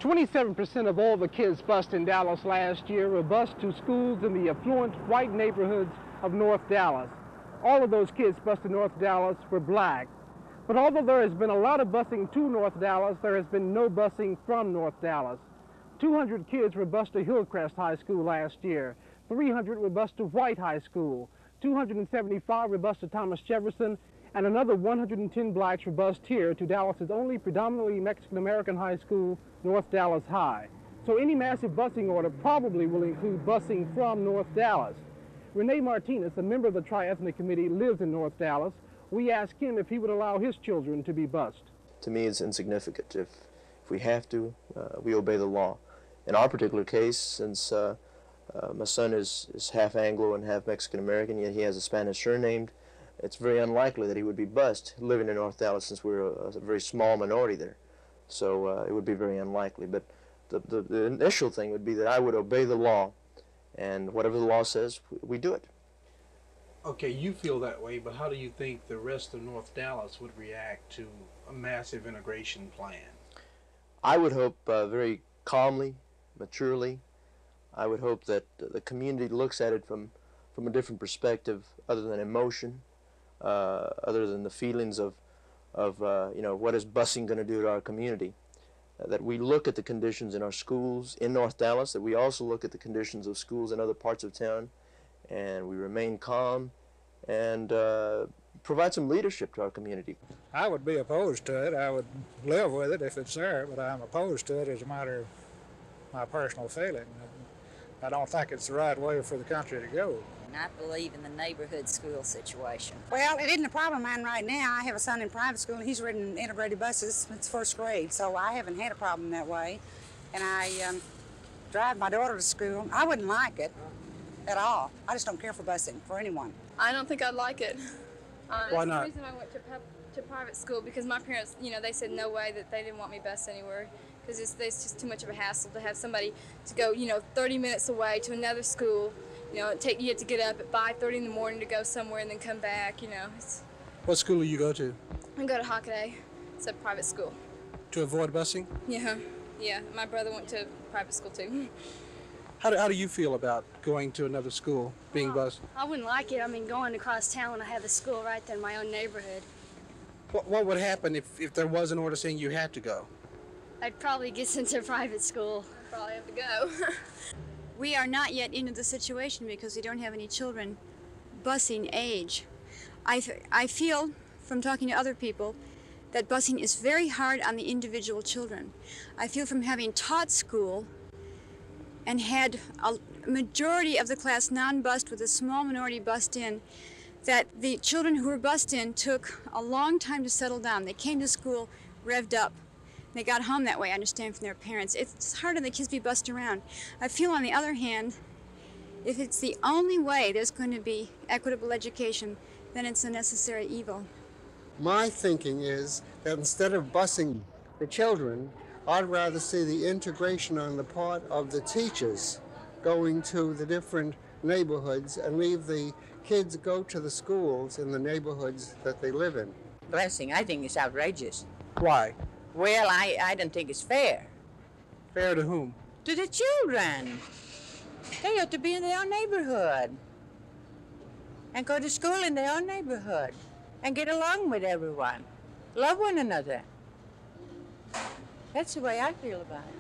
27% of all the kids bused in Dallas last year were bused to schools in the affluent white neighborhoods of North Dallas. All of those kids bused to North Dallas were black. But although there has been a lot of busing to North Dallas, there has been no busing from North Dallas. 200 kids were bused to Hillcrest High School last year. 300 were bused to White High School. 275 were bused to Thomas Jefferson, and another 110 blacks were bused here to Dallas's only predominantly Mexican-American high school, North Dallas High. So any massive busing order probably will include busing from North Dallas. Rene Martinez, a member of the Tri-Ethnic Committee, lives in North Dallas. We asked him if he would allow his children to be bused. To me, it's insignificant. If we have to, we obey the law. In our particular case, since my son is half Anglo and half Mexican-American, yet he has a Spanish surname, it's very unlikely that he would be bused living in North Dallas, since we're a very small minority there. So it would be very unlikely. But the initial thing would be that I would obey the law, and whatever the law says, we do it. Okay, you feel that way, but how do you think the rest of North Dallas would react to a massive integration plan? I would hope very calmly, maturely. I would hope that the community looks at it from a different perspective, other than emotion, other than the feelings of you know, what is busing going to do to our community. That we look at the conditions in our schools in North Dallas, that we also look at the conditions of schools in other parts of town, and we remain calm and provide some leadership to our community. I would be opposed to it. I would live with it if it's there, but I'm opposed to it as a matter of my personal feeling. I don't think it's the right way for the country to go. And I believe in the neighborhood school situation. Well, it isn't a problem of mine right now. I have a son in private school, and he's ridden integrated buses since first grade, so I haven't had a problem that way. And I drive my daughter to school. I wouldn't like it at all. I just don't care for busing for anyone. I don't think I'd like it. Why not? That's the reason I went to private school, because my parents, you know, they said no way, that they didn't want me bused anywhere, because it's just too much of a hassle to have somebody to go, you know, 30 minutes away to another school. You know, you have to get up at 5:30 in the morning to go somewhere and then come back, you know. What school do you go to? I go to Hockaday. It's a private school. To avoid busing? Yeah. My brother went to private school too. How do you feel about going to another school, being bused? I wouldn't like it. I mean, going across town when I have a school right there in my own neighborhood. What would happen if there was an order saying you had to go? I'd probably get sent to private school. I'd probably have to go. We are not yet into the situation because we don't have any children busing age. I feel from talking to other people that busing is very hard on the individual children. I feel from having taught school and had a majority of the class non-bused with a small minority bused in, that the children who were bused in took a long time to settle down. They came to school revved up. They got home that way, I understand, from their parents. It's hard on the kids to be bused around. I feel, on the other hand, if it's the only way there's going to be equitable education, then it's a necessary evil. My thinking is that instead of busing the children, I'd rather see the integration on the part of the teachers going to the different neighborhoods and leave the kids go to the schools in the neighborhoods that they live in. Blessing, I think it's outrageous. Why? Well, I don't think it's fair. Fair to whom? To the children. They ought to be in their own neighborhood and go to school in their own neighborhood and get along with everyone. Love one another. That's the way I feel about it.